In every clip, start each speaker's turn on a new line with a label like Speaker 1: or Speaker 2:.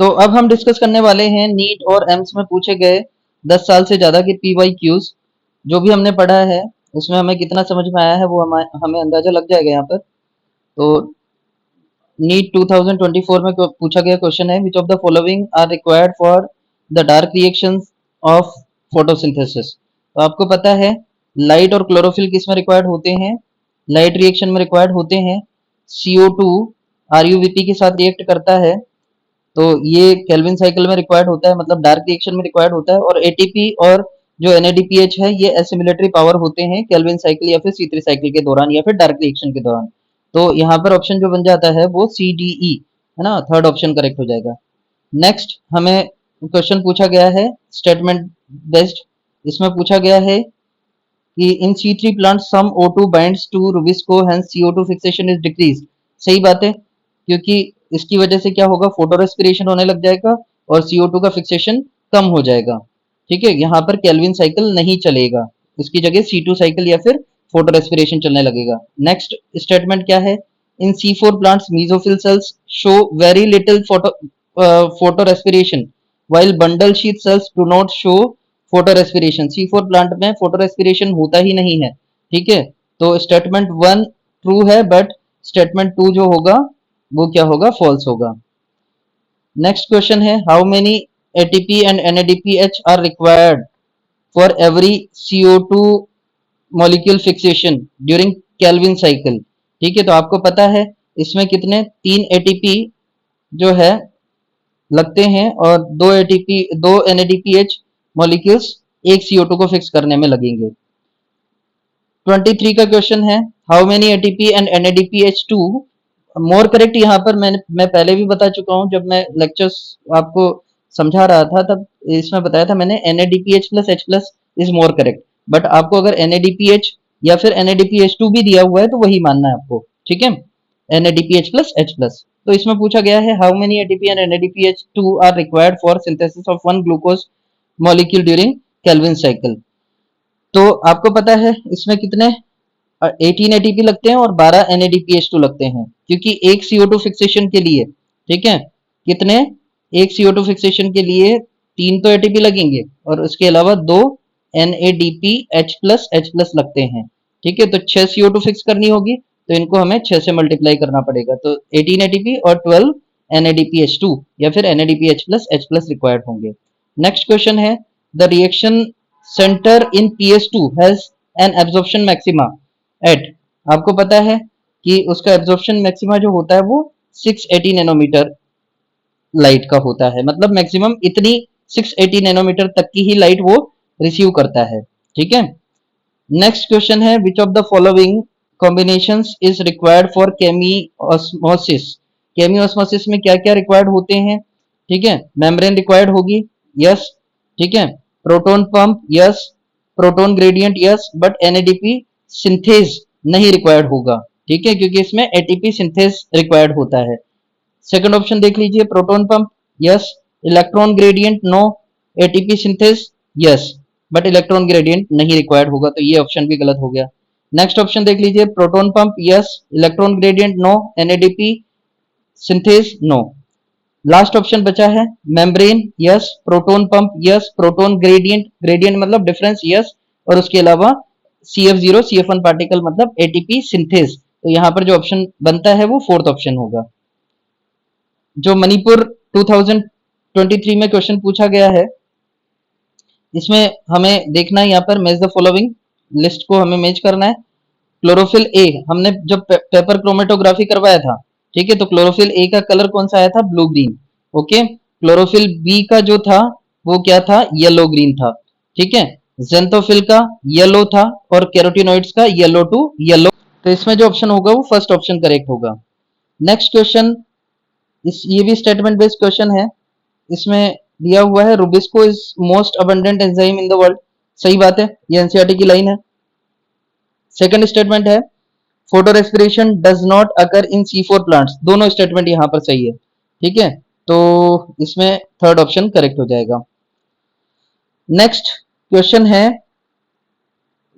Speaker 1: तो अब हम डिस्कस करने वाले हैं नीट और एम्स में पूछे गए 10 साल से ज़्यादा के PYQs। जो भी हमने पढ़ा है उसमें हमें कितना समझ में आया है वो हमें अंदाजा लग जाएगा यहाँ पर। तो नीट 2024 में पूछा गया क्वेश्चन है, which of the following are required for the dark reactions of photosynthesis. तो आपको पता है लाइट और क्लोरोफिल किस में रिक्वायर्ड होते हैं, लाइट रिएक्शन में रिक्वायर्ड होते हैं। CO2 RUVP के साथ रिएक्ट करता है तो ये केल्विन साइकिल में रिक्वायर्ड होता है, मतलब डार्क रिएक्शन में रिक्वायर्ड होता है। और ATP और जो NADPH है ये एसिमिलेटरी पावर होते हैं केल्विन साइकिल या फिर C3 साइकिल के दौरान या फिर डार्क रिएक्शन के दौरान। तो यहाँ पर ऑप्शन जो बन जाता है वो CDE है ना, थर्ड ऑप्शन करेक्ट हो जाएगा। नेक्स्ट हमें क्वेश्चन पूछा गया है स्टेटमेंट बेस्ड। इसमें पूछा गया है कि in C3 plant some O2 binds to rubisco hence CO2 fixation is decrease. सही बात है, क्योंकि इसकी वजह से क्या होगा, फोटो रेस्पिरेशन होने लग जाएगा और CO2 का फिक्सेशन कम हो जाएगा। ठीक है, यहाँ पर केल्विन साइकिल नहीं चलेगा, उसकी जगह C2 साइकिल या फिर फोटो रेस्पिरेशन चलने लगेगा। नेक्स्ट स्टेटमेंट क्या है, in C4 plants mesophyll cells show very little photo respiration while bundle sheath cells do not show photo respiration. C4 plant में फोटो रेस्पिरेशन होता ही नहीं है। ठीक है, तो स्टेटमेंट 1 ट्रू है बट स्टेटमेंट 2 जो होगा वो क्या होगा, फॉल्स होगा। नेक्स्ट क्वेश्चन है, how many ATP and NADPH are required for every CO2 molecule fixation during Calvin cycle. ठीक है, तो आपको पता है इसमें कितने 3 ATP जो है लगते हैं और 2 NADPH मॉलिक्यूल्स एक CO2 को फिक्स करने में लगेंगे। 23 का क्वेश्चन है, how many ATP and NADPH2। More correct यहाँ पर मैं पहले भी बता चुका हूँ, जब मैं लेक्चर्स आपको समझा रहा था तब इसमें बताया था मैंने NADPH plus H plus is more correct. But आपको अगर NADPH या फिर NADPH2 भी दिया हुआ है तो वही मानना है आपको। ठीक है, NADPH प्लस H प्लस। तो इसमें पूछा गया है, how many ATP and NADPH2 are required for synthesis of 1 glucose molecule during Calvin cycle. तो आपको पता है इसमें कितने 18 ATP लगते हैं और 12 NADPH2 लगते हैं, क्योंकि एक CO2 फिक्सेशन के लिए, ठीक है, कितने, एक CO2 फिक्सेशन के लिए 3 तो ATP लगेंगे और उसके अलावा 2 NADPH प्लस H प्लस लगते हैं। ठीक है, तो 6 CO2 फिक्स करनी होगी तो इनको हमें 6 से मल्टीप्लाई करना पड़ेगा, तो 18 ATP और 12 NADPH2 या फिर NADPH plus H plus required होंगे। नेक्स्ट क्वेश्चन है, the reaction centre in PS2 has an absorption maxima eight. आपको पता है कि उसका एब्जॉर्प्शन मैक्सिमा जो होता है वो 680 नैनोमीटर लाइट का होता है, मतलब मैक्सिमम इतनी 680 नैनोमीटर तक की ही लाइट वो रिसीव करता है। ठीक है, नेक्स्ट क्वेश्चन है, which of the following combinations is required for chemiosmosis. Chemiosmosis में क्या क्या रिक्वायर्ड होते हैं। ठीक है, मेम्ब्रेन रिक्वायर्ड होगी, यस। ठीक है, proton pump, yes. Proton gradient, yes, but NADP synthase नहीं रिक्वायर्ड होगा। ठीक है, क्योंकि इसमें ATP सिंथेज रिक्वायर्ड होता है। सेकंड ऑप्शन देख लीजिए, proton pump, yes. Electron gradient, no. ATP synthase, yes, but electron gradient नहीं रिक्वायर्ड होगा, तो ये ऑप्शन भी गलत हो गया। नेक्स्ट ऑप्शन देख लीजिए, proton pump, yes. Electron gradient, no. NADP synthase, no. Last option बचा है membrane, yes. Proton pump, yes. Proton gradient, gradient मतलब डिफरेंस, यस। और उसके अलावा CF0 CF1 पार्टिकल मतलब ATP सिंथेज। तो यहाँ पर जो ऑप्शन बनता है वो फोर्थ ऑप्शन होगा। जो मणिपुर 2023 में क्वेश्चन पूछा गया है इसमें हमें देखना है, यहाँ पर मैच द फॉलोइंग लिस्ट को हमें मैच करना है। क्लोरोफिल ए, हमने जब पेपर क्रोमेटोग्राफी करवाया था, ठीक है, तो क्लोरोफिल ए का कलर कौन सा आया था, blue green. Okay, chlorophyll B का जो था वो क्या था, येलो ग्रीन था। ठीक है, जेंथोफिल का येलो था और कैरोटिनॉइड्स का येलो टू येलो। तो इसमें जो ऑप्शन होगा वो फर्स्ट ऑप्शन करेक्ट होगा। नेक्स्ट क्वेश्चन, ये भी स्टेटमेंट बेस्ड क्वेश्चन है। इसमें दिया हुआ है, Rubisco is most abundant enzyme in the world. सही बात है, ये एनसीईआरटी की लाइन है। सेकंड स्टेटमेंट है, photo respiration does not occur in C4 plants. दोनों स्टेटमेंट यहां पर सही है। ठीक है, तो इसमें थर्ड ऑप्शन करेक्ट हो जाएगा। नेक्स्ट क्वेश्चन है,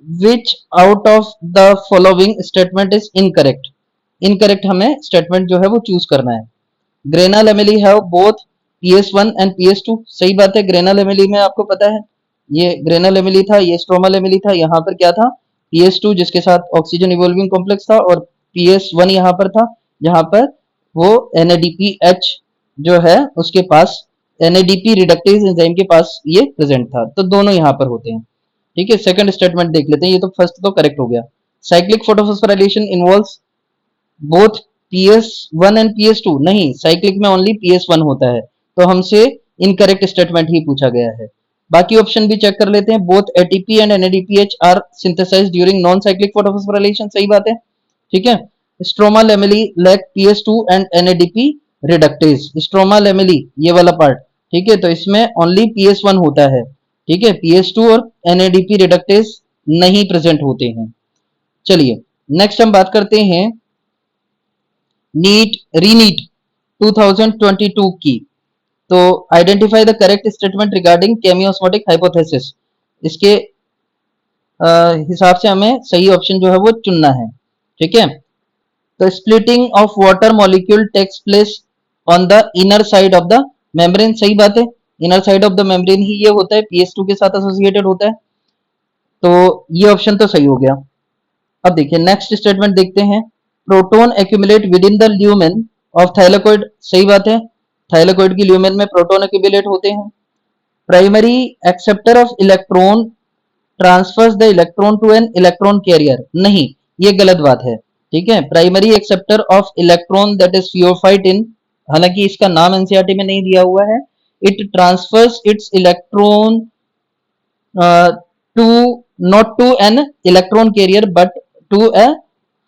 Speaker 1: which out of the following statement is incorrect. Incorrect हमें स्टेटमेंट जो है वो चूज करना है। Grana lamellae have both PS1 and PS2, सही बात है। ग्रेनल एमिली में आपको पता है ये ग्रेनल एमिली था, ये स्ट्रोमल एमिली था। यहाँ पर क्या था, PS2 जिसके साथ ऑक्सीजन इवॉल्विंग कॉम्प्लेक्स था, और PS1 यहाँ पर था जहाँ पर वो NADPH जो है उसके पास NADP रिडक्टेज एंजाइम के पास ये प्रेजेंट था। तो दोनों यहाँ पर होते हैं। ठीक है, सेकंड स्टेटमेंट देख लेते हैं। ये तो फर्स्ट तो करेक्ट हो गया। Cyclic photophosphorylation involves both PS1 and PS2, नहीं, साइक्लिक में ओनली PS1 होता है, तो हमसे इनकरेक्ट स्टेटमेंट ही पूछा गया है। बाकी ऑप्शन भी चेक कर लेते हैं। Both ATP and NADPH are synthesized during non cyclic photophosphorylation, सही बात है। ठीक है, stroma lamellae lack PS2 and NADP reductase, stroma lamellae ये वाला पार्ट, ठीक है, तो इसमें ओनली PS1 होता है। ठीक है, PS2 और NADP रिडक्टेज नहीं प्रेजेंट होते हैं। चलिए नेक्स्ट हम बात करते हैं नीट रीनीट 2022 की। तो identify the correct statement regarding chemiosmotic hypothesis, इसके हिसाब से हमें सही ऑप्शन जो है वो चुनना है। ठीक है, तो splitting of water molecule takes place on the inner side of the membrane, सही बात है। Inner side of the membrane ही ये होता है, PS2 के साथ एसोसिएटेड होता है, तो ये ऑप्शन तो सही हो गया। अब देखिए नेक्स्ट स्टेटमेंट देखते हैं। Proton accumulate with in the lumen of thylakoid, सही बात है। थाइलाकोइड की ल्यूमेन में प्रोटॉन एक्यूमुलेट होते हैं। Primary acceptor of electron transfers the electron to an electron carrier, नहीं, ये गलत बात है। ठीक है, primary acceptor of electron that is pheophytin, हालांकि इसका नाम एनसीईआरटी में नहीं दिया हुआ है। It transfers its electron to not to an electron carrier but to a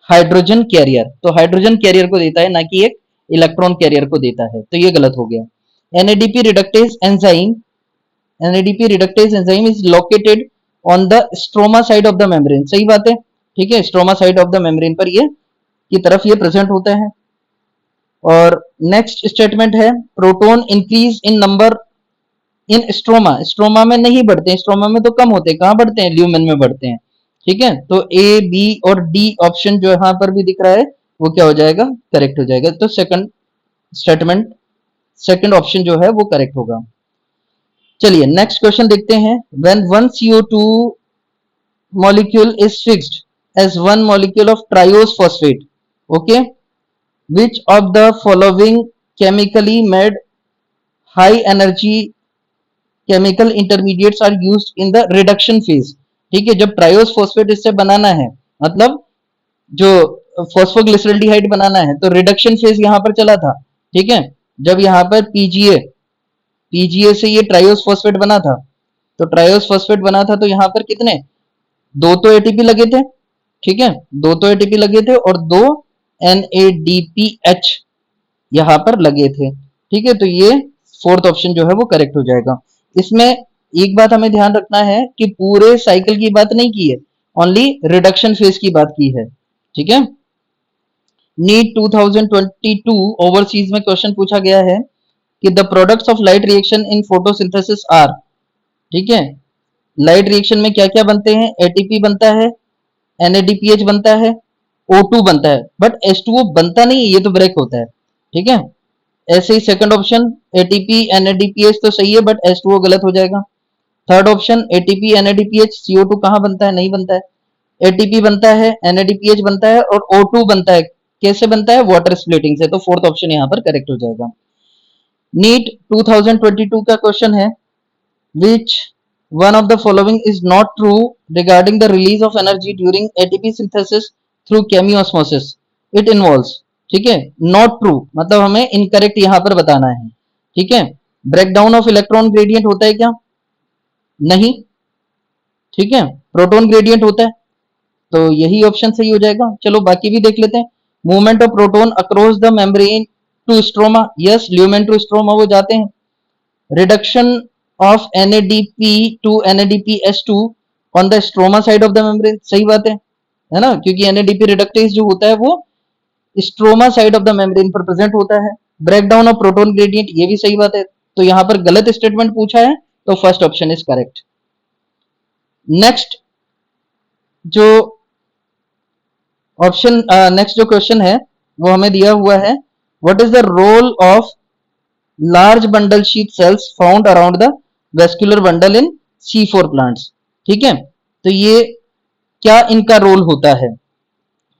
Speaker 1: hydrogen carrier, तो हाइड्रोजन कैरियर को देता है, ना कि एक इलेक्ट्रॉन कैरियर को देता है, तो ये गलत हो गया। NADP reductase enzyme, NADP reductase enzyme is located on the stroma side of the membrane, सही बात है। ठीक है, stroma side of the membrane पर ये की तरफ ये प्रेजेंट होता है। और नेक्स्ट स्टेटमेंट है proton increase in number in stroma, stroma में नहीं बढ़ते हैं, स्ट्रोमा में तो कम होते हैं, कहाँ बढ़ते हैं, ल्यूमेन में बढ़ते हैं। ठीक है, तो A, B और D ऑप्शन जो यहाँ पर भी दिख रहा है वो क्या हो जाएगा, करेक्ट हो जाएगा। तो सेकंड स्टेटमेंट, सेकंड ऑप्शन जो है वो करेक्ट होगा। चलिए नेक्स्ट क्वेश्चन देखते हैं। When one CO2 molecule is fixed as one molecule of triose phosphate, okay, which of the following chemically made high energy chemical intermediates are used in the reduction phase। ठीक है, जब triose phosphate इससे बनाना है, मतलब जो phosphoglyceraldehyde बनाना है, तो reduction phase यहां पर चला था। ठीक है, जब यहां पर पीजीए से ये ट्रायोस फॉस्फेट बना था, तो ट्रायोस फॉस्फेट बना था, तो यहां पर कितने, दो तो एटीपी लगे थे। ठीक है, दो तो एटीपी लगे थे और दो NADPH यहां पर लगे थे। ठीक है, तो ये फोर्थ ऑप्शन जो है वो करेक्ट हो जाएगा। इसमें एक बात हमें ध्यान रखना है कि पूरे साइकिल की बात नहीं की है, ओनली रिडक्शन फेज की बात की है। ठीक है, नीट 2022 ओवरसीज में क्वेश्चन पूछा गया है कि the products of light reaction in photosynthesis are, ठीक है, लाइट रिएक्शन में क्या क्या बनते हैं, एटीपी बनता है, NADPH बनता है, O2 बनता है, बट H2O बनता नहीं है, ये तो ब्रेक होता है। ठीक है, ऐसे ही सेकंड ऑप्शन ATP NADPH तो सही है, बट H2O गलत हो जाएगा। Third option ATP NADPH CO2 कहाँ बनता है, नहीं बनता है। ATP बनता है, NADPH बनता है और O2 बनता है, कैसे बनता है, वाटर स्प्लिटिंग से, तो फोर्थ ऑप्शन यहाँ पर करेक्ट हो जाएगा। नीट 2022 का क्वेश्चन है विच one of the following is not true regarding the release of energy during ATP synthesis through chemiosmosis, it involves, ठीक है, not true मतलब हमें incorrect यहां पर बताना है। ठीक है, ब्रेकडाउन ऑफ इलेक्ट्रॉन ग्रेडियंट होता है क्या, नहीं। ठीक है, प्रोटॉन ग्रेडियंट होता है, तो यही ऑप्शन सही हो जाएगा। चलो बाकी भी देख लेते हैं। Movement of proton across the membrane to stroma, yes, lumen to stroma वो जाते हैं। Reduction of NADP to NADPH2 on the stroma side of the membrane, सही बात है ना, क्योंकि NADP रिडक्टेज जो होता है वो stroma side of the membrane पर प्रेजेंट होता है। ब्रेकडाउन ऑफ प्रोटॉन ग्रेडियंट, ये भी सही बात है, तो यहां पर गलत स्टेटमेंट पूछा है, तो first option is correct. Next जो नेक्स्ट जो क्वेश्चन है वो हमें दिया हुआ है, what is the role of large bundle sheet cells found around the vascular bundle in C4 plants. ठीक है, तो ये क्या इनका रोल होता है?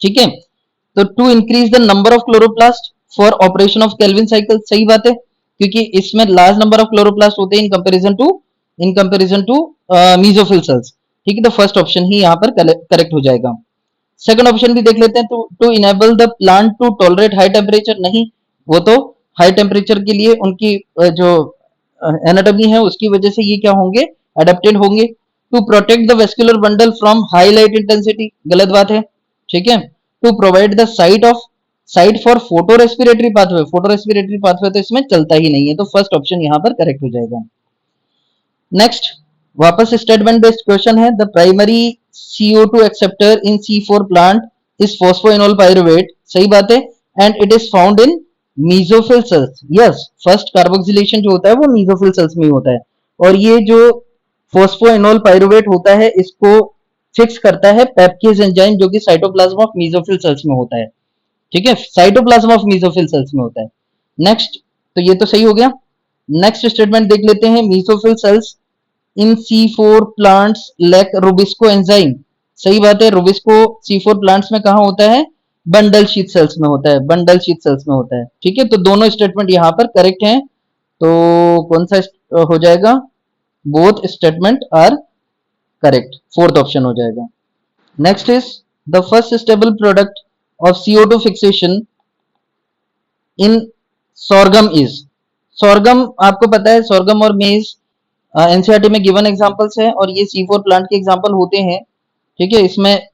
Speaker 1: ठीक है, तो to increase the number of chloroplast for operation of Calvin cycle, सही बात है, क्योंकि इसमें लार्ज नंबर ऑफ क्लोरोप्लास्ट होते हैं in comparison to mesophyll cells. ठीक है, तो फर्स्ट ऑप्शन ही यहाँ पर करेक्ट हो जाएगा। सेकंड ऑप्शन भी देख लेते हैं, to enable the plant to tolerate high temperature, नहीं, वो तो हाई टेम्परेचर के लिए उनकी जो एनाटॉमी है उसकी वजह से ये क्या होंगे, अडेप्टेड होंगे। To protect the vascular bundle from high light intensity, गलत बात है। ठीक है, to provide the site for photo respiratory pathway तो इसमें चलता ही नहीं है, तो फर्स्ट ऑप्शन यहाँ पर करेक्ट हो जाएगा। नेक्स्ट, वापस स्टेटमेंट बेस्ड क्वेश्चन है। The primary CO2 acceptor in C4 plant is phosphoenol pyruvate, सही बात है, and it is found in mesophyll cells. Yes, first carboxylation जो होता है वो मीजोफिल सेल्स में होता है, और ये जो फॉस्फोइनोल पाइरुवेट होता है इसको फिक्स करता है पेप्केज एंजाइम, जो कि साइटोप्लाज्म ऑफ मीजोफिल सेल्स में होता है। ठीक है, साइटोप्लाज्म ऑफ मीजोफिल सेल्स में होता है। नेक्स्ट, तो ये तो सही हो गया। नेक्स्ट स्टेटमेंट देख लेते हैं, mesophyll cells in C4 plants lack rubisco enzyme, सही बात है, रूबिस्को C4 प्लांट्स में कहा होता है, बंडल शीथ सेल्स में होता है। ठीक है, तो दोनों स्टेटमेंट यहाँ पर करेक्ट हैं, तो कौन सा हो जाएगा, both statement are correct, fourth option हो जाएगा। Next is the first stable product of CO2 fixation in sorghum is. Sorghum आपको पता है, सोरगम और मेज एनसीईआरटी में गिवन एग्जांपल्स है, और ये C4 प्लांट के एग्जांपल होते हैं। ठीक है, इसमें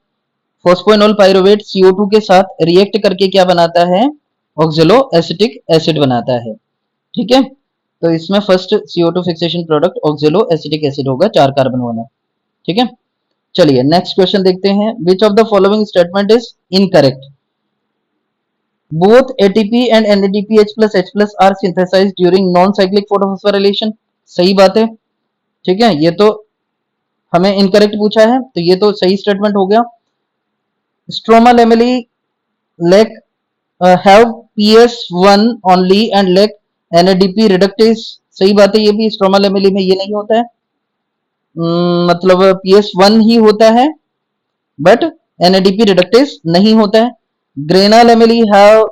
Speaker 1: फॉस्फोइनोल पाइरुवेट CO2 के साथ रिएक्ट करके क्या बनाता है, ऑक्जेलो एसिटिक एसिड बनाता है। ठीक है, तो इसमें first CO2 fixation product ऑक्जेलो acetic acid होगा, 4 कार्बन वाला। ठीक है, चलिए नेक्स्ट क्वेश्चन देखते हैं। विच of the following statement is incorrect? Both ATP and NADPH plus H plus are synthesized during non-cyclic photophosphorylation, सही बात है। ठीक है, ये तो हमें इनकरेक्ट पूछा है, तो ये तो सही स्टेटमेंट हो गया। Stroma lamellae lack have PS1 only and lack NADP reductase, सही बात है, ये भी स्ट्रोमा लेमेली में ये नहीं होता है, मतलब PS1 ही होता है बट NADP reductase नहीं होता है। Grana lamellae have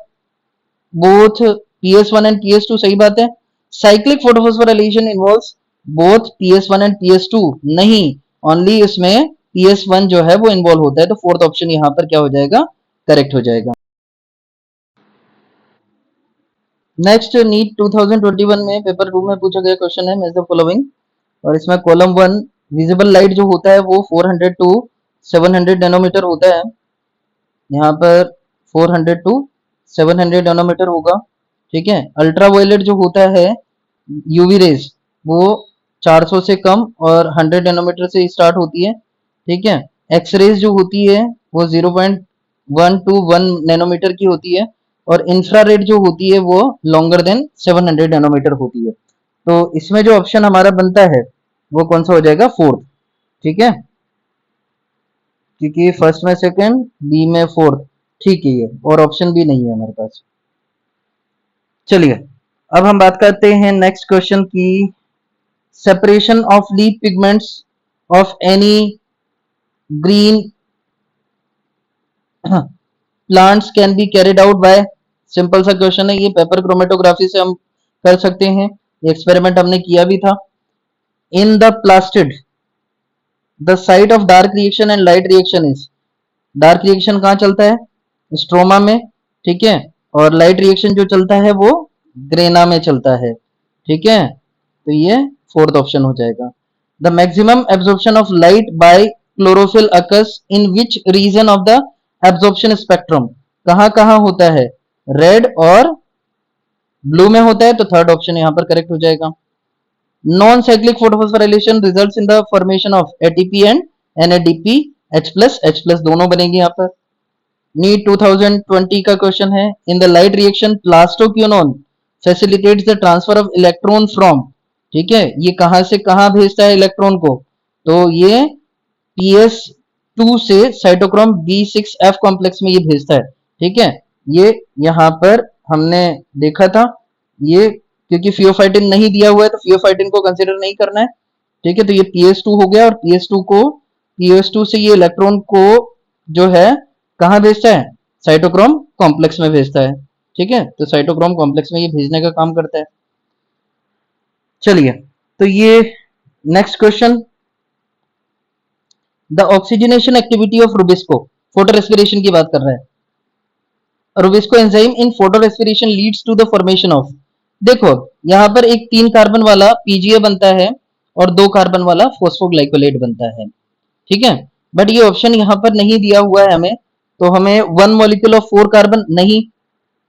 Speaker 1: both PS1 and PS2, सही बात है। Cyclic photophosphorylation involves both PS1 and PS2, नहीं, ओनली इसमें PS1 जो है वो इन्वॉल्व होता है, तो फोर्थ ऑप्शन यहाँ पर क्या हो जाएगा, करेक्ट हो जाएगा। नेक्स्ट, नीट 2021 में पेपर 2 में पूछा गया क्वेश्चन है, मैच द फॉलोइंग, और इसमें कॉलम 1 विजिबल लाइट जो होता है वो 400 टू 700 नैनोमीटर होता है, यहाँ पर 400 टू 700 नैनोमीटर होगा। ठीक है, अल्ट्रावायलेट जो होता है यूवी रेज वो 400 से कम और 100 नैनोमीटर से स्टार्ट होती है। ठीक है, एक्स रेज जो होती है वो 0.121 नैनोमीटर की होती है, और इंफ्रारेड जो होती है वो लॉन्गर देन 700 नैनोमीटर होती है। तो इसमें जो ऑप्शन हमारा बनता है वो कौन सा हो जाएगा, फोर्थ। ठीक है, क्योंकि फर्स्ट में सेकंड, बी में फोर्थ, ठीक है, ये और ऑप्शन भी नहीं है हमारे पास। चलिए अब हम बात करते हैं नेक्स्ट क्वेश्चन की। Separation of leaf pigments of any green plants can be carried out by, simple सा क्वेश्चन है, ये पेपर क्रोमेटोग्राफी से हम कर सकते हैं, ये एक्सपेरिमेंट हमने किया भी था। In the plastid the site of dark reaction and light reaction is, dark reaction कहाँ चलता है, स्ट्रोमा में। ठीक है, और लाइट रिएक्शन जो चलता है वो ग्रेना में चलता है। ठीक है, तो ये फोर्थ ऑप्शन हो जाएगा। The maximum absorption of light by chlorophyll occurs in which region of the absorption spectrum, कहाँ कहाँ होता है, रेड और ब्लू में होता है, तो थर्ड ऑप्शन यहाँ पर करेक्ट हो जाएगा। Non cyclic photophosphorylation results in the formation of ATP and NADP, H+ दोनों बनेंगे यहाँ पर। नीट 2020 का क्वेश्चन है, in the light reaction plastoquinone facilitates the transfer of electron from, ठीक है, ये कहां से कहां भेजता है इलेक्ट्रॉन को, तो ये PS2 से साइटोक्रोम B6F कॉम्प्लेक्स में ये भेजता है। ठीक है, ये यहां पर हमने देखा था, ये क्योंकि फियोफाइटिन नहीं दिया हुआ है तो फियोफाइटिन को कंसिडर नहीं करना है। ठीक है, तो ये PS2 हो गया, और PS2 से ये इलेक्ट्रॉन को जो है कहाँ भेजता है, साइटोक्रोम कॉम्प्लेक्स में भेजता है। ठीक है, तो साइटोक्रोम कॉम्प्लेक्स में ये भेजने का काम करता है। चलिए, तो ये next question, the oxygenation activity of rubisco, photo respiration की बात कर रहा है। Rubisco enzyme in photo respiration leads to the formation of, देखो यहाँ पर एक 3 कार्बन वाला पीजीए बनता है और 2 कार्बन वाला फोस्फोग्लाइकोलेट बनता है। ठीक है, बट ये ऑप्शन यहाँ पर नहीं दिया हुआ है हमें, तो हमें 1 मॉलिक्यूल ऑफ 4 कार्बन नहीं,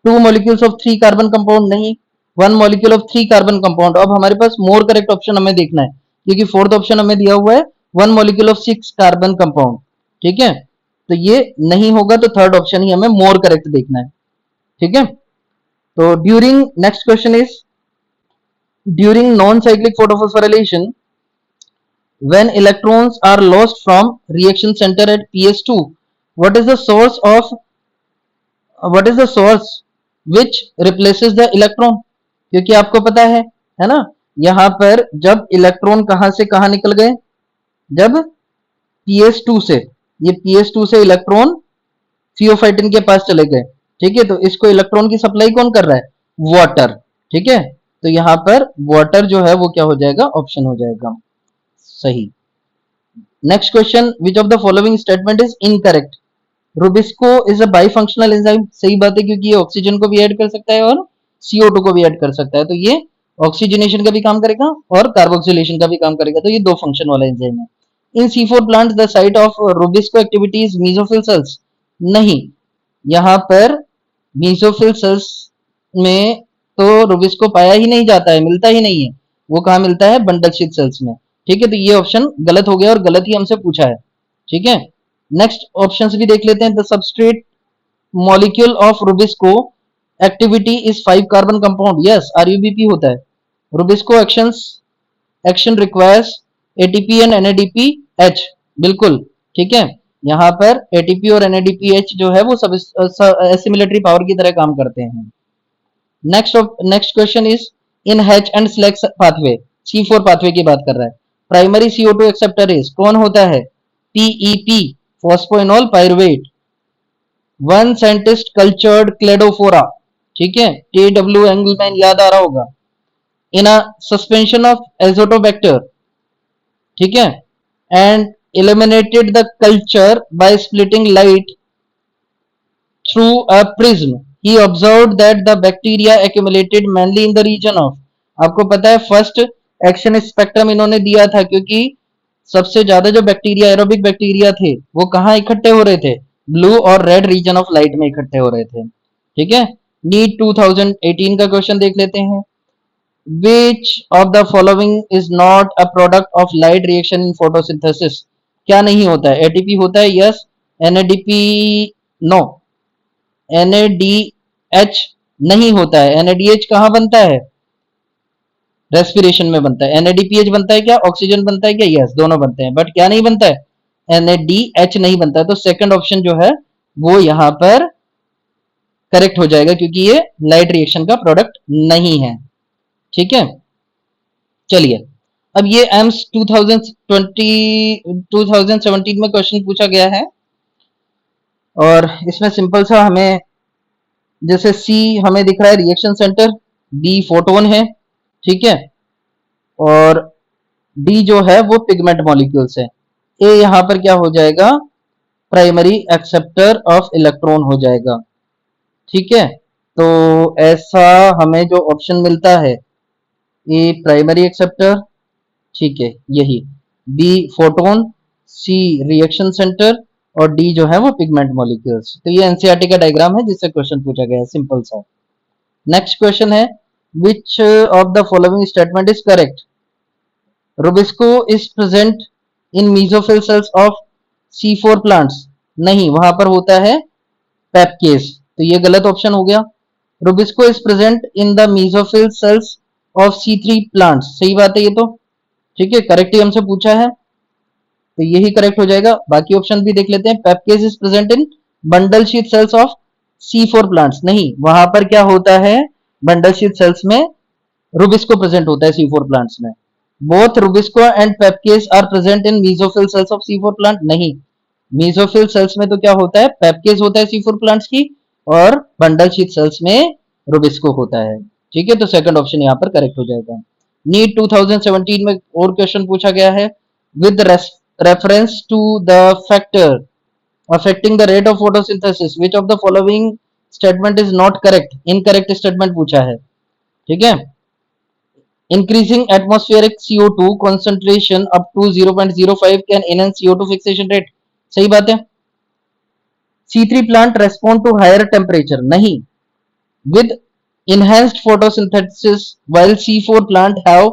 Speaker 1: 2 मॉलिक्यूल्स ऑफ 3 कार्बन कंपाउंड नहीं, 1 मॉलिक्यूल ऑफ 3 कार्बन कंपाउंड। अब हमारे पास मोर करेक्ट ऑप्शन हमें देखना है, क्योंकि फोर्थ ऑप्शन हमें दिया हुआ है 1 मॉलिक्यूल ऑफ 6 कार्बन कंपाउंड। ठीक है, तो ये नहीं होगा, तो थर्ड ऑप्शन ही हमें मोर करेक्ट देखना है। ठीक है, तो during, next question is during non cyclic photophosphorylation when electrons are lost from reaction center at PS2, what is the source of what is the source which replaces the electron, क्योंकि आपको पता है ना, यहां पर जब इलेक्ट्रॉन कहां से कहां निकल गए, जब PS2 से, ये PS2 से इलेक्ट्रॉन थियोफाइटिन के पास चले गए। ठीक है, तो इसको इलेक्ट्रॉन की सप्लाई कौन कर रहा है, वाटर। ठीक है, तो यहां पर वाटर जो है वो क्या हो जाएगा, ऑप्शन हो जाएगा सही। Next question, which of the following statement is incorrect, rubisco is a bifunctional enzyme, सही बात है, क्योंकि ये ऑक्सीजन को भी ऐड कर सकता है और CO2 को भी ऐड कर सकता है, तो ये ऑक्सीजनेशन का भी काम करेगा और कार्बोक्सिलेशन का भी काम करेगा, तो ये 2 फंक्शन वाला एंजाइम है। In C4 plant the site of Rubisco activity is mesophyll cells, नहीं, यहाँ पर मेसोफिल सेल्स में तो रुबिस्को पाया ही नहीं जाता है, मिलता ही नहीं है, वो कहाँ मिलता है, बंडल शीथ सेल्स में। ठीक है, तो ये ऑप्शन गलत हो गया और गलत ही हमसे पूछा है। ठीक है, नेक्स्ट ऑप्शंस भी देख लेते हैं। The substrate molecule of Rubisco activity is 5 carbon compound, yes, RUBP होता है। Rubisco action requires ATP and NADPH, बिल्कुल ठीक है, यहाँ पर ATP और NADPH जो है वो सब एसिमिलेटरी पावर की तरह काम करते हैं। Next question is in hatch and slacks pathway, C4 pathway की बात कर रहा है। प्राइमरी CO2 एक्सेप्टर इज, कौन होता है, PEP, phosphoenol pyruvate. One scientist cultured Cladophora, ठीक है, TW एंगलमैन याद आ रहा होगा। इन अ सस्पेंशन ऑफ एजोटोबैक्टर, ठीक है, and eliminated the culture by splitting light through a prism. He observed that the bacteria accumulated mainly in the region of, आपको पता है फर्स्ट एक्शन स्पेक्ट्रम इन्होंने दिया था, क्योंकि सबसे ज्यादा जो बैक्टीरिया, एरोबिक बैक्टीरिया थे, वो कहाँ इकट्ठे हो रहे थे, ब्लू और रेड रीजन ऑफ लाइट में इकट्ठे हो रहे थे। ठीक है, नीट 2018 का क्वेश्चन देख लेते हैं। Which of the following is not a product of light reaction in photosynthesis? क्या नहीं होता है, ATP होता है, यस, NADP नो, NADH नहीं होता है। NADH कहाँ बनता है, रेस्पिरेशन में बनता है। NADPH बनता है क्या, ऑक्सीजन बनता है क्या, यस, दोनों बनते हैं, बट क्या नहीं बनता है, NADH नहीं बनता है। तो सेकंड ऑप्शन जो है वो यहां पर करेक्ट हो जाएगा, क्योंकि ये लाइट रिएक्शन का प्रोडक्ट नहीं है। ठीक है, चलिए, अब ये एम्स 2017 में क्वेश्चन पूछा गया है, और इसमें सिंपल सा हमें, जैसे C हमें दिख रहा है रिएक्शन सेंटर, B फोटोन है, ठीक है, और D जो है वो पिगमेंट मॉलिक्यूल्स है। A यहां पर क्या हो जाएगा, प्राइमरी एक्सेप्टर ऑफ इलेक्ट्रॉन हो जाएगा। ठीक है, तो ऐसा हमें जो ऑप्शन मिलता है, A प्राइमरी एक्सेप्टर, ठीक है, यही, B photon, C reaction centre, और D जो है वो पिगमेंट मॉलिक्यूल्स। तो ये एनसीईआरटी का डायग्राम है जिससे क्वेश्चन पूछा गया है, सिंपल सा। नेक्स्ट क्वेश्चन है, which of the following statement is correct, Rubisco is present in mesophyll cells of C4 plants, नहीं, वहां पर होता है पेपकेस, तो ये गलत ऑप्शन हो गया। Rubisco is present in the mesophyll cells of C3 plants, सही बात है ये तो, ठीक है, करेक्ट ही हमसे पूछा है, तो यही करेक्ट हो जाएगा। बाकी ऑप्शन भी देख लेते हैं। PEPcase is present in bundle sheath cells of C4 plants, नहीं, वहां पर क्या होता है, बंडल शीथ सेल्स में रुबिस्को प्रेजेंट होता है C4 प्लांट्स में। Both rubisco and PEPcase are present in mesophyll cells of C4 plant, नहीं। मीसोफिल सेल्स में तो क्या होता है, पेपकेस होता है C4 प्लांट्स की, और बंडल शीथ सेल्स में रुबिस्को होता है। ठीक है, तो सेकंड ऑप्शन यहाँ पर करेक्ट हो जाएगा। नीट 2017 में और क्वेश्चन पूछा गया है, with reference to the factor affecting the rate of photosynthesis which of the following statement is not correct, incorrect statement पूछा है। ठीक है, increasing atmospheric CO2 concentration up to 0.05 can enhance CO2 fixation rate, सही बात है। C3 plant respond to higher temperature, नहीं। with enhanced photosynthesis while C4 plant have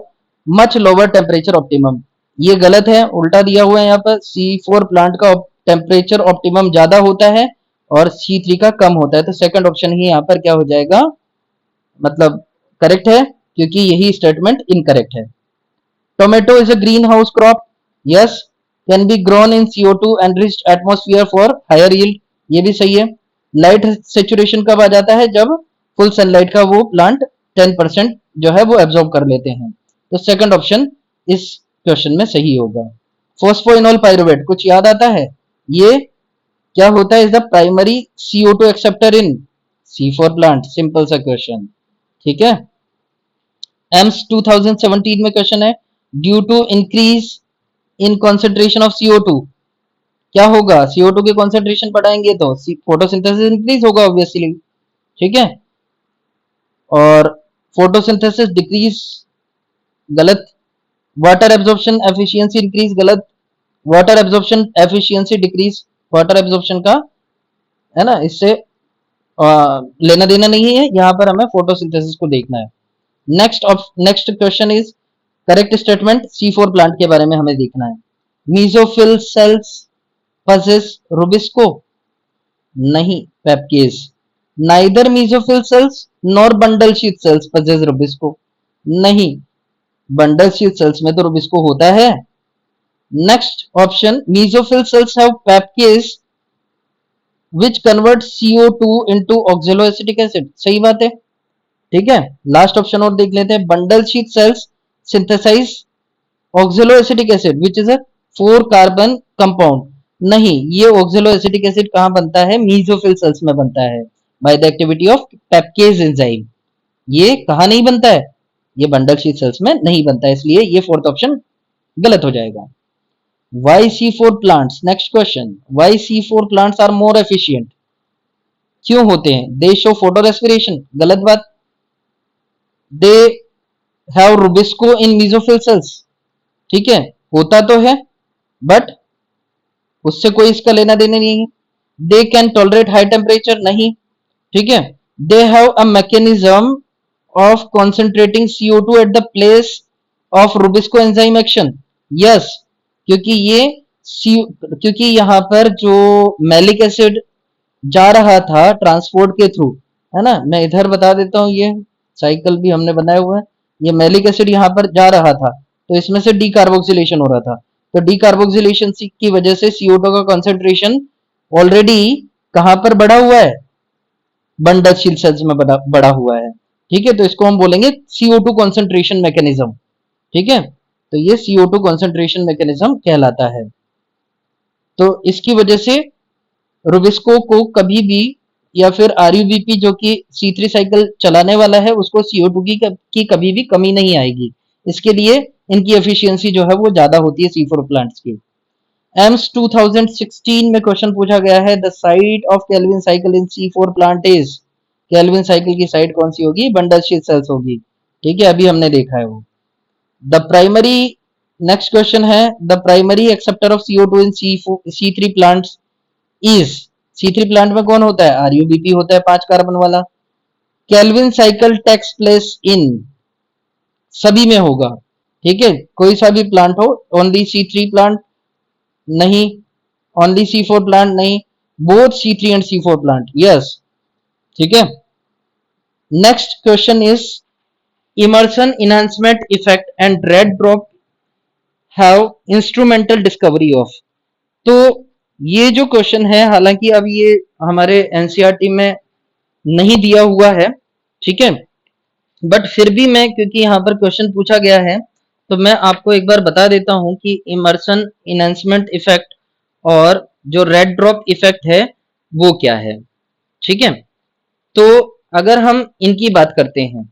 Speaker 1: much lower temperature optimum, ये गलत है, उल्टा दिया हुआ है यहाँ पर। C4 प्लांट का टेम्परेचर ऑप्टिमम ज्यादा होता है और C3 का कम होता है, तो सेकंड ऑप्शन ही यहाँ पर क्या हो जाएगा, मतलब करेक्ट है, क्योंकि यही स्टेटमेंट इनकरेक्ट है। Tomato is a green house crop, yes, can be grown in CO2 enriched atmosphere for higher yield, ये भी सही है। लाइट सेचुरेशन कब आ जाता है, जब फुल सनलाइट का वो प्लांट 10% जो है वो एब्जॉर्ब कर लेते हैं, तो सेकंड ऑप्शन इस क्वेश्चन में सही होगा। फोस्फोइनोल पाइरुवेट कुछ याद आता है, ये क्या होता है, is the primary CO2 acceptor in C4 plant, simple सा क्वेश्चन। ठीक है, एम्स 2017 में क्वेश्चन है, due to increase in concentration of CO2 क्या होगा, CO2 की कॉन्सेंट्रेशन बढ़ाएंगे तो फोटोसिंथेसिस इंक्रीज होगा ऑब्वियसली। ठीक है, और फोटोसिंथेसिस डिक्रीज, गलत। वाटर एब्जॉर्प्शन एफिशिएंसी इंक्रीज, गलत। Water absorption efficiency decrease, water absorption का है ना, इससे लेना देना नहीं है, यहाँ पर हमें फोटोसिंथेसिस को देखना है। Next question is correct statement C4 plant के बारे में हमें देखना है। मीसोफिल सेल्स possess रुबिस्को, नहीं, PEPcase. Neither mesophyll cells nor bundle sheath cells possess rubisco, नहीं, बंडल शीथ सेल्स में तो रुबिस्को होता है। Next option, mesophyll cells have PEPcase which convert CO2 into oxaloacetic acid, सही बात है। ठीक है, लास्ट ऑप्शन और देख लेते हैं, bundle sheath cells synthesize oxaloacetic acid which is a 4 carbon compound, नहीं, ये oxaloacetic acid कहां बनता है, मीसोफिल सेल्स में बनता है by the activity of PEPcase enzyme. ये कहां नहीं बनता है, ये बंडल शीथ सेल्स में नहीं बनता है, इसलिए ये फोर्थ ऑप्शन गलत हो जाएगा। Why C4 plants, next question, why C4 plants are more efficient, क्यों होते हैं, दे शो फोटो रेस्पिरेशन, गलत बात। They have rubisco in mesophyll cells, ठीक है, होता तो है बट उससे कोई इसका लेना देना नहीं है। They can tolerate high temperature, नहीं, ठीक है। They have a mechanism of concentrating CO2 at the place of Rubisco enzyme action, yes, क्योंकि यहाँ पर जो मैलिक एसिड जा रहा था ट्रांसपोर्ट के थ्रू, है ना, मैं इधर बता देता हूँ, ये साइकिल भी हमने बनाया हुआ है, ये मैलिक एसिड यहाँ पर जा रहा था, तो इसमें से डीकार्बोक्सिलेशन हो रहा था, तो डीकार्बोक्सिलेशन की वजह से CO2 का कंसेंट्रेशन ऑलरेडी कहां पर बढ़ा हुआ है, बंडल शीथ सेल्स में बढ़ा हुआ है। ठीक है, तो इसको हम बोलेंगे CO2 कंसेंट्रेशन मैकेनिज्म। ठीक है, तो ये CO2 कंसेंट्रेशन मैकेनिज्म कहलाता है। तो इसकी वजह से रुबिस्को को कभी भी, या फिर RUBP जो कि C3 साइकिल चलाने वाला है, उसको CO2 की कभी भी कमी नहीं आएगी। इसके लिए इनकी एफिशिएंसी जो है वो ज्यादा होती है C4 प्लांट्स की। एम्स 2016 में क्वेश्चन पूछा गया है, the site of Calvin cycle in C4 plant is, Calvin cycle की साइट कौन सी होगी, बंडल शीथ सेल्स होगी। ठीक है, अभी हमने देखा है वो। द प्राइमरी, नेक्स्ट क्वेश्चन है, the primary acceptor of CO2 in C3 plants is, C3 plant में कौन होता है, RUBP होता है, 5 कार्बन वाला। Calvin cycle takes place in, सभी में होगा, ठीक है, कोई सा भी प्लांट हो, ओनली C3 प्लांट नहीं, ओनली C4 प्लांट नहीं, both C3 and C4 plant, yes, ठीक है। Next question is Emerson enhancement effect and red drop have instrumental discovery of, तो ये जो क्वेश्चन है, हालांकि अब ये हमारे NCERT में नहीं दिया हुआ है, ठीक है, बट फिर भी मैं, क्योंकि यहाँ पर क्वेश्चन पूछा गया है, तो मैं आपको एक बार बता देता हूँ कि इमर्सन इनहेंसमेंट इफेक्ट और जो रेड ड्रॉप इफेक्ट है वो क्या है। ठीक है, तो अगर हम इनकी बात करते हैं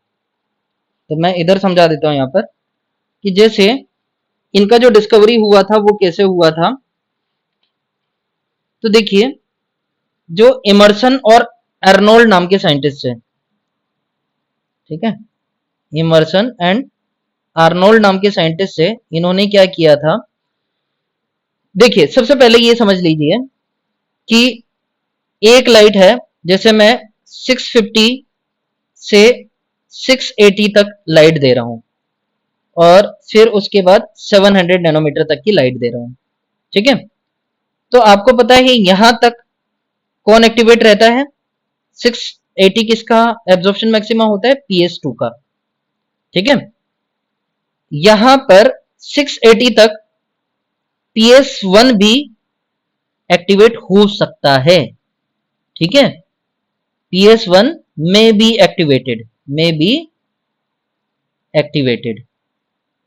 Speaker 1: तो मैं इधर समझा देता हूँ यहाँ पर कि जैसे इनका जो डिस्कवरी हुआ था वो कैसे हुआ था। तो देखिए, जो इमर्सन और अर्नोल्ड नाम के साइंटिस्ट है, ठीक है, इमर्सन एंड आर्नोल्ड नाम के साइंटिस्ट से इन्होंने क्या किया था। देखिए, सबसे पहले ये समझ लीजिए कि एक लाइट है, जैसे मैं 650 से 680 तक लाइट दे रहा हूं और फिर उसके बाद 700 नैनोमीटर तक की लाइट दे रहा हूं। ठीक है, तो आपको पता है यहां तक कौन एक्टिवेट रहता है? 680 किसका एब्जॉर्प्शन मैक्सिमा होता है? PS2 का। ठीक है, यहां पर 680 तक PS1 भी एक्टिवेट हो सकता है। ठीक है, PS1 में बी एक्टिवेटेड, में बी एक्टिवेटेड,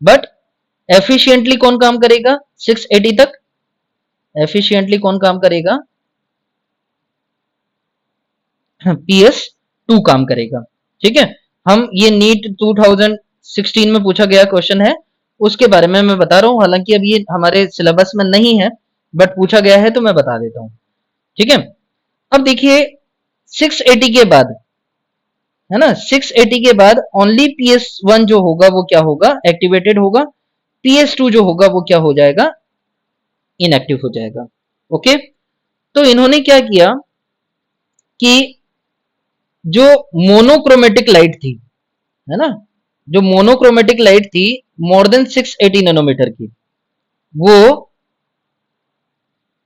Speaker 1: बट एफिशिएंटली कौन काम करेगा? 680 तक एफिशिएंटली कौन काम करेगा? PS2 काम करेगा। ठीक है, हम ये नीट 2016 में पूछा गया क्वेश्चन है, उसके बारे में मैं बता रहा हूं, हालांकि अब ये हमारे सिलेबस में नहीं है, बट पूछा गया है तो मैं बता देता हूं। ठीक है, अब देखिए 680 के बाद, है ना, 680 के बाद ओनली PS1 जो होगा वो क्या होगा? एक्टिवेटेड होगा। PS2 जो होगा वो क्या हो जाएगा? इनएक्टिव हो जाएगा। ओके, तो इन्होंने क्या किया कि जो मोनोक्रोमेटिक लाइट थी, है ना, जो मोनोक्रोमेटिक लाइट थी मोर देन 680 नैनोमीटर की, वो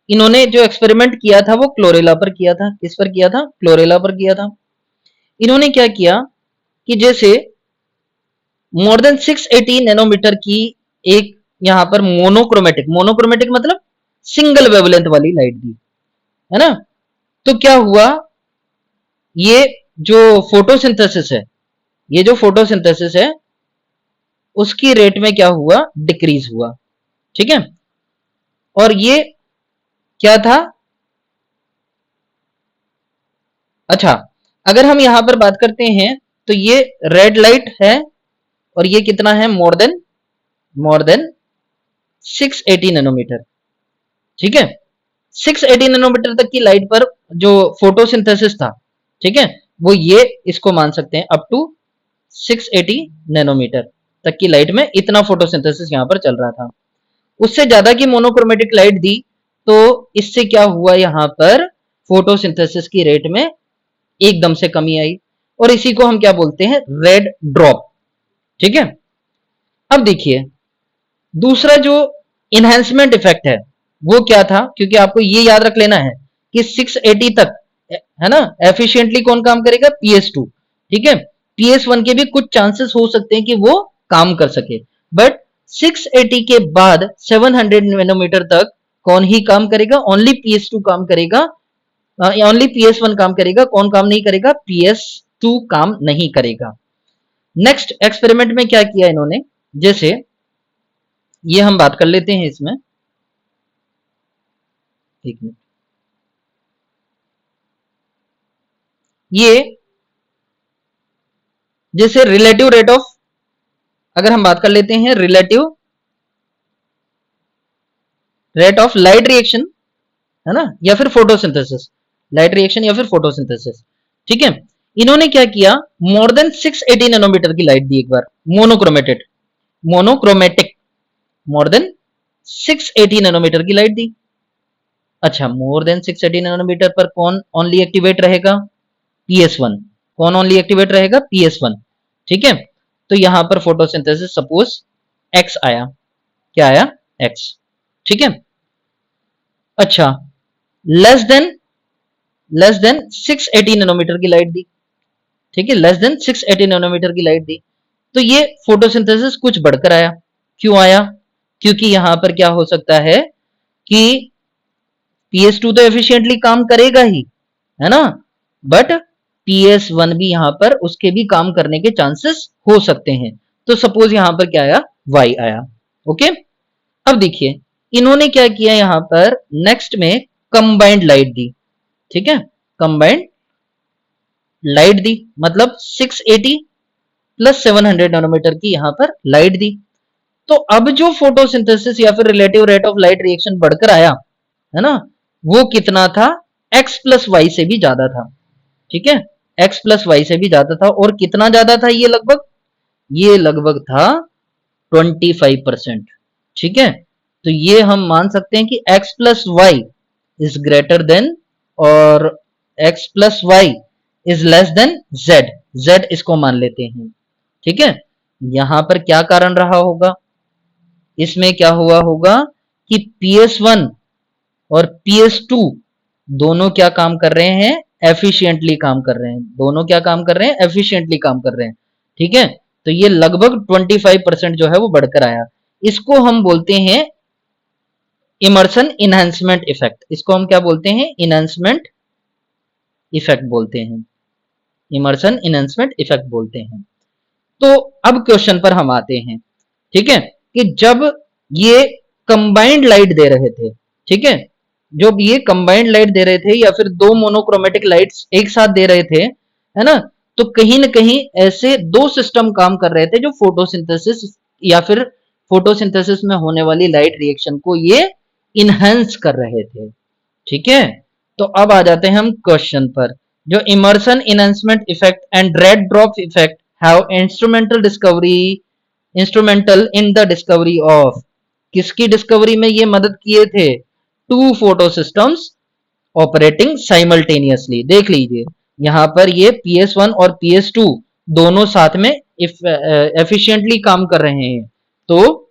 Speaker 1: इन्होंने जो एक्सपेरिमेंट किया था वो क्लोरेला पर किया था। किस पर किया था? क्लोरेला पर किया था। इन्होंने क्या किया कि जैसे मोर देन 680 नैनोमीटर की एक यहां पर मोनोक्रोमेटिक, मोनोक्रोमेटिक मतलब सिंगल वेवलेंथ वाली लाइट दी, है ना। तो क्या हुआ, ये जो फोटोसिंथेसिस है, ये जो फोटोसिंथेसिस है उसकी रेट में क्या हुआ? डिक्रीज हुआ। ठीक है, और ये क्या था? अच्छा, अगर हम यहां पर बात करते हैं तो ये रेड लाइट है और ये कितना है? More than 680 nanometer. ठीक है, 680 नैनोमीटर तक की लाइट पर जो फोटोसिंथेसिस था, ठीक है, वो ये इसको मान सकते हैं अप टू 680 नैनोमीटर तक की लाइट में इतना फोटोसिंथेसिस यहां पर चल रहा था। उससे ज्यादा की मोनोक्रोमेटिक लाइट दी तो इससे क्या हुआ? यहां पर फोटोसिंथेसिस की रेट में एकदम से कमी आई और इसी को हम क्या बोलते हैं? Red drop. ठीक है, अब देखिए दूसरा जो इनहेंसमेंट इफेक्ट है वो क्या था, क्योंकि आपको ये याद रख लेना है कि 680 तक, है ना, एफिशिएंटली कौन काम करेगा? PS2। ठीक है, PS1 के भी कुछ चांसेस हो सकते हैं कि वो काम कर सके, बट 680 के बाद 700 नैनोमीटर तक कौन ही काम करेगा? ओनली PS2 काम करेगा, ओनली PS1 काम करेगा। कौन काम नहीं करेगा? PS2 काम नहीं करेगा। नेक्स्ट एक्सपेरिमेंट में क्या किया इन्होंने, जैसे ये हम बात कर लेते हैं इसमें, एक मिनट, ये जैसे रिलेटिव रेट ऑफ, अगर हम बात कर लेते हैं relative rate of light reaction, है ना, या फिर फोटोसिंथेसिस, लाइट रिएक्शन या फिर फोटोसिंथेसिस। ठीक है, इन्होंने क्या किया? मोर देन 680 नैनोमीटर की लाइट दी एक बार, मोनोक्रोमेटेड, मोनोक्रोमेटिक, मोर देन 680 नैनोमीटर की लाइट दी। अच्छा, मोर देन 680 नैनोमीटर पर कौन ओनली एक्टिवेट रहेगा? PS1। कौन ओनली एक्टिवेट रहेगा? PS1। ठीक है, तो यहां पर फोटोसिंथेसिस सपोज X आया। क्या आया? X। ठीक है, अच्छा, लेस देन 680 नैनोमीटर की लाइट दी। ठीक है, लेस देन 680 नैनोमीटर की लाइट दी तो ये फोटोसिंथेसिस कुछ बढ़कर आया। क्यों आया? क्योंकि यहां पर क्या हो सकता है कि PS2 तो एफिशिएंटली काम करेगा ही, है ना, बट PS1 भी यहाँ पर उसके भी काम करने के चांसेस हो सकते हैं। तो सपोज यहाँ पर क्या आया, Y आया। ओके, अब देखिए इन्होंने क्या किया यहाँ पर, नेक्स्ट में कंबाइंड लाइट दी। ठीक है, कंबाइंड लाइट दी मतलब 680 प्लस 700 नैनोमीटर की यहाँ पर लाइट दी। तो अब जो फोटोसिंथेसिस या फिर relative rate of light reaction बढ़कर आया है ना, वो कितना था, x प्लस वाई से भी ज्यादा था। ठीक है, x प्लस वाई से भी ज्यादा था। और कितना ज्यादा था, ये लगभग था 25%। ठीक है, तो ये हम मान सकते हैं कि x plus Y is greater than और x plus Y is less than z। z इसको मान लेते हैं। ठीक है, यहां पर क्या कारण रहा होगा, इसमें क्या हुआ होगा कि PS1 और PS2 दोनों क्या काम कर रहे हैं, एफिशिएंटली काम कर रहे हैं। दोनों क्या काम कर रहे हैं, एफिशिएंटली काम कर रहे हैं। ठीक है, तो ये लगभग 25% जो है वो बढ़कर आया। इसको हम बोलते हैं इमर्सन इनहेंसमेंट इफेक्ट। इसको हम क्या बोलते हैं, इनहेंसमेंट इफेक्ट बोलते हैं, इमर्सन इनहेंसमेंट इफेक्ट बोलते हैं। तो अब क्वेश्चन पर हम आते हैं। ठीक है, कि जब ये कंबाइंड लाइट दे रहे थे, ठीक है, जब ये कंबाइंड लाइट दे रहे थे या फिर दो मोनोक्रोमेटिक लाइट्स एक साथ दे रहे थे, है ना, तो कहीं ना कहीं ऐसे दो सिस्टम काम कर रहे थे जो फोटोसिंथेसिस या फिर फोटोसिंथेसिस में होने वाली लाइट रिएक्शन को ये इनहेंस कर रहे थे। ठीक है, तो अब आ जाते हैं हम क्वेश्चन पर। जो Emerson enhancement effect and red drop effect have instrumental in the discovery of, किसकी डिस्कवरी में ये मदद किए थे, two photo systems operating simultaneously. देख लीजिए यहां पर ये PS1 और PS2 दोनों साथ में एफिशिएंटली काम कर रहे हैं। तो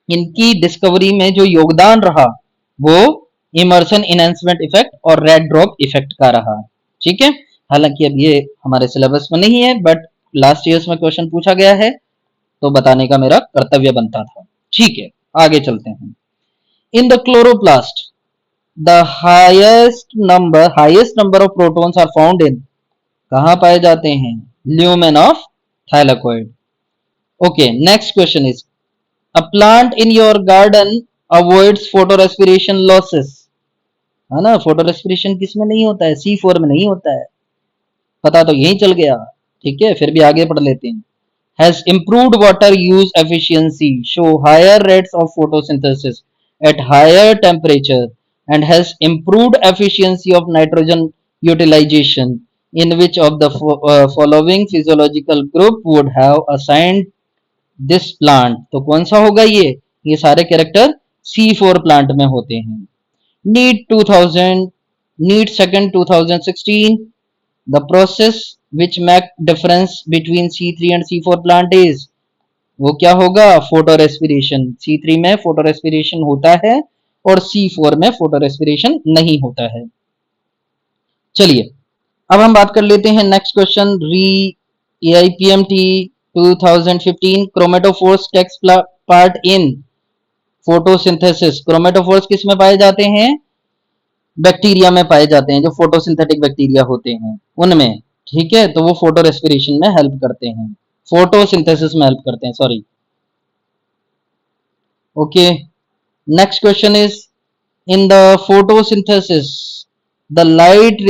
Speaker 1: इनकी डिस्कवरी में जो योगदान रहा वो इमर्सन इनहेंसमेंट इफेक्ट और रेड ड्रॉप इफेक्ट का रहा। ठीक है, हालांकि अब ये हमारे सिलेबस में नहीं है, बट लास्ट ईयर्स में क्वेश्चन पूछा गया है तो बताने का मेरा कर्तव्य बनता था। ठीक है, आगे चलते हैं। In the chloroplast the highest number of protons are found in, कहां पाए जाते हैं, lumen of thylakoid. Okay, next question is a plant in your garden avoids photorespiration losses, है ना, फोटोरेस्पिरेशन किसमें नहीं होता है, C4 में नहीं होता है, पता तो यही चल गया। ठीक है, फिर भी आगे पढ़ लेते हैं। has improved water use efficiency, show higher rates of photosynthesis at higher temperature, and has improved efficiency of nitrogen utilization. In which of the following physiological group would have assigned this plant? तो कौन सा होगा ये सारे character C4 plant में होते हैं। NEET 2000, NEET second 2016, the process which make difference between C3 and C4 plant is, वो क्या होगा, फोटो रेस्पिरेशन। C3 में फोटो रेस्पिरेशन होता है और C4 में फोटो रेस्पिरेशन नहीं होता है। चलिए अब हम बात कर लेते हैं next question, re AIPMT 2015 chromatophores takes part in photosynthesis. Chromatophores किस में पाए जाते हैं, बैक्टीरिया में पाए जाते हैं, जो फोटोसिंथेटिक बैक्टीरिया होते हैं उनमें। ठीक है, तो वो फोटो रेस्पिरेशन में हेल्प करते हैं, फोटोसिंथेसिस में हेल्प करते हैं, sorry. Okay, next question is in the photosynthesis the light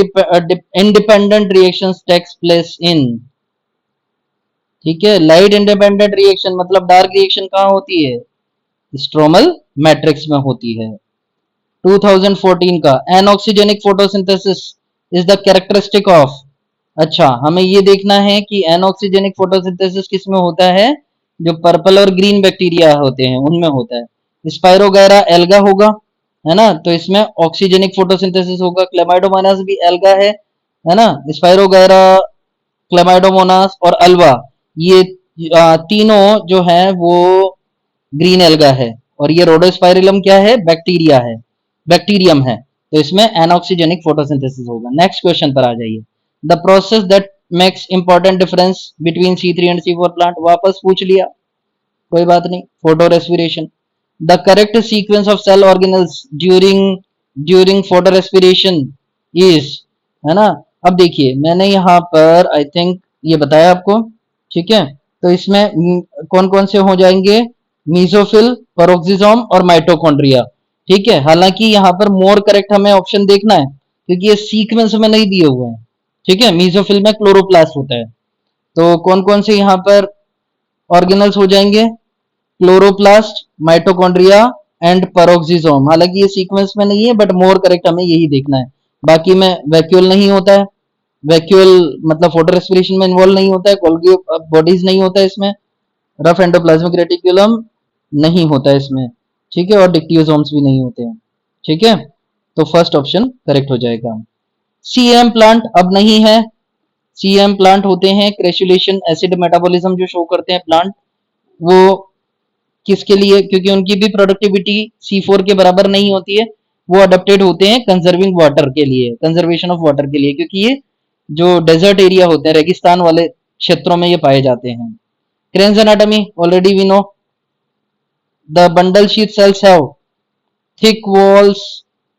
Speaker 1: independent reactions takes place in. ठीक है, लाइट इंडिपेंडेंट रिएक्शन मतलब डार्क रिएक्शन कहां होती है, स्ट्रोमल मैट्रिक्स में होती है। 2014 का anoxygenic photosynthesis is the characteristic of, अच्छा हमें ये देखना है कि एनऑक्सीजेनिक फोटोसिंथेसिस किस में होता है, जो पर्पल और ग्रीन बैक्टीरिया होते हैं उनमें होता है। स्पाइरोगैरा एल्गा होगा, है ना, तो इसमें ऑक्सीजेनिक फोटोसिंथेसिस होगा। क्लेमाइडोमोनास भी एल्गा है ना, स्पाइरोगैरा, क्लेमाइडोमोनास और अल्वा, ये तीनों जो है वो ग्रीन एल्गा है, और ये रोडोस्पाइरिलम क्या है, बैक्टीरिया है, बैक्टीरियम है, तो इसमें एनऑक्सीजेनिक फोटोसिंथेसिस होगा। नेक्स्ट क्वेश्चन पर आ जाइए। The process that makes important difference between C3 and C4 plant, वापस पूछ लिया, कोई बात नहीं, photorespiration. The correct sequence of cell organelles during photorespiration is, है ना, अब देखिए मैंने यहाँ पर आई थिंक ये बताया आपको, ठीक है। तो इसमें कौन कौन से हो जाएंगे, मीजोफिल, पेरोक्सिसोम और माइटोकॉन्ड्रिया, ठीक है। हालांकि यहाँ पर मोर करेक्ट हमें ऑप्शन देखना है क्योंकि ये सीक्वेंस में नहीं दिए हुए हैं, ठीक है। मीजोफिल में क्लोरोप्लास्ट होता है, तो कौन कौन से यहाँ पर ऑर्गेनल्स हो जाएंगे, क्लोरोप्लास्ट, माइटोकॉन्ड्रिया एंड पेरोक्सिसोम। हालांकि ये सीक्वेंस में नहीं है बट मोर करेक्ट हमें यही देखना है। बाकी में वैक्यूल नहीं होता है, वैक्यूल मतलब फोटो रेस्पिरेशन में इन्वॉल्व नहीं होता है, गोल्गी बॉडीज नहीं होता है इसमें, रफ एंडोप्लाज्मिक रेटिकुलम नहीं होता है इसमें, ठीक है। और डिक्टियोसोम्स भी नहीं होते हैं, ठीक है। तो फर्स्ट ऑप्शन करेक्ट हो जाएगा। सीएम प्लांट अब नहीं है, सीएम प्लांट होते हैं क्रेसुलेशन एसिड मेटाबॉलिज्म जो शो करते हैं प्लांट, वो किसके लिए, क्योंकि उनकी भी प्रोडक्टिविटी C4 के बराबर नहीं होती है, वो अडेप्टेड होते हैं कंजर्विंग वाटर के लिए, कंजर्वेशन ऑफ वाटर के लिए, क्योंकि ये जो डेजर्ट एरिया होते हैं, रेगिस्तान वाले क्षेत्रों में ये पाए जाते हैं। Kranz anatomy already we know, the bundle sheath cells have thick walls,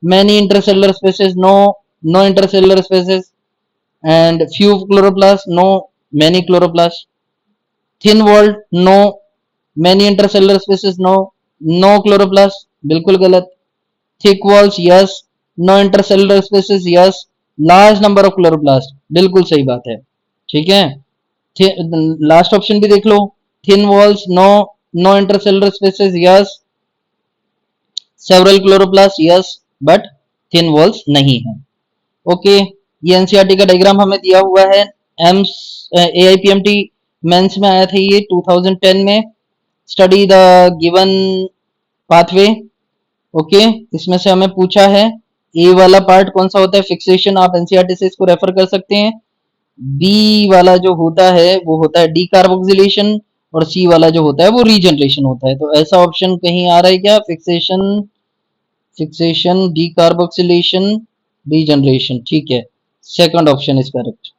Speaker 1: many intercellular spaces, no intercellular spaces, and few chloroplasts, no many chloroplasts. Thin walled, no many intercellular spaces, no chloroplasts, बिल्कुल गलत। Thick walls, yes, no intercellular spaces, yes, large number of chloroplasts, बिल्कुल सही बात है, ठीक है। Last option भी देख लो, thin walls, no intercellular spaces, yes, several chloroplast, yes, but thin walls नहीं है। ओके, ये एनसीईआरटी का डायग्राम हमें दिया हुआ है, एम्स एआईपीएमटी मेंस में आया था ये 2010 में। Study the given pathway, okay. इसमें से हमें पूछा है ए वाला पार्ट कौन सा होता है, फिक्सेशन, आप एनसीईआरटी से इसको रेफर कर सकते हैं। बी वाला जो होता है वो होता है डीकार्बोक्सिलेशन, और सी वाला जो होता है वो रीजनरेशन होता है। तो ऐसा ऑप्शन कहीं आ रहा है क्या, फिक्सेशन, फिक्सेशन, डीकार्बोक्सिलेशन, रीजनरेशन, ठीक है, सेकंड ऑप्शन इज करेक्ट।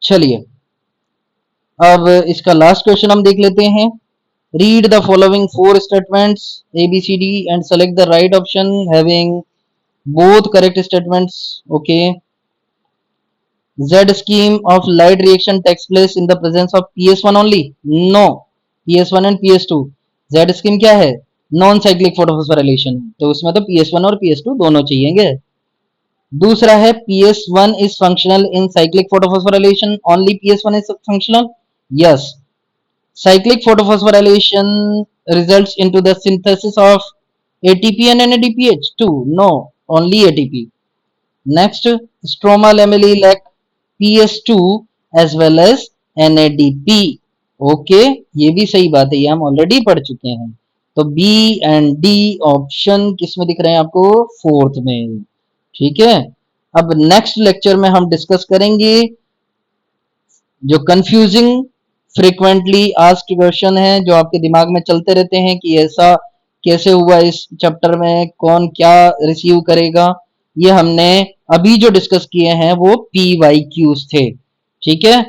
Speaker 1: चलिए अब इसका लास्ट क्वेश्चन हम देख लेते हैं। Read the following 4 statements ABCD and select the right option having both correct statements, okay. Z scheme of light reaction takes place in the presence of PS1 only, no, PS1 and PS2। Z scheme क्या है, non cyclic photophosphorylation, तो उसमें तो PS1 और PS2 दोनों चाहिएंगे। दूसरा है PS1 is functional in cyclic photosphorylation, only PS1 is functional, yes। Cyclic photophosphorylation results into the synthesis of ATP and NADPH2, no, only ATP। Next, stromal lamellae lack PS2 as well as NADP, okay, ये भी सही बात है, ये हम already पढ़ चुके हैं। तो B एंड D ऑप्शन किस में दिख रहे हैं आपको, फोर्थ में, ठीक है। अब नेक्स्ट लेक्चर में हम डिस्कस करेंगे जो कंफ्यूजिंग फ्रीक्वेंटली आस्क्ड क्वेश्चन है, जो आपके दिमाग में चलते रहते हैं कि ऐसा कैसे हुआ, इस चैप्टर में कौन क्या रिसीव करेगा, ये हमने अभी जो डिस्कस किए हैं वो PYQs थे, ठीक है।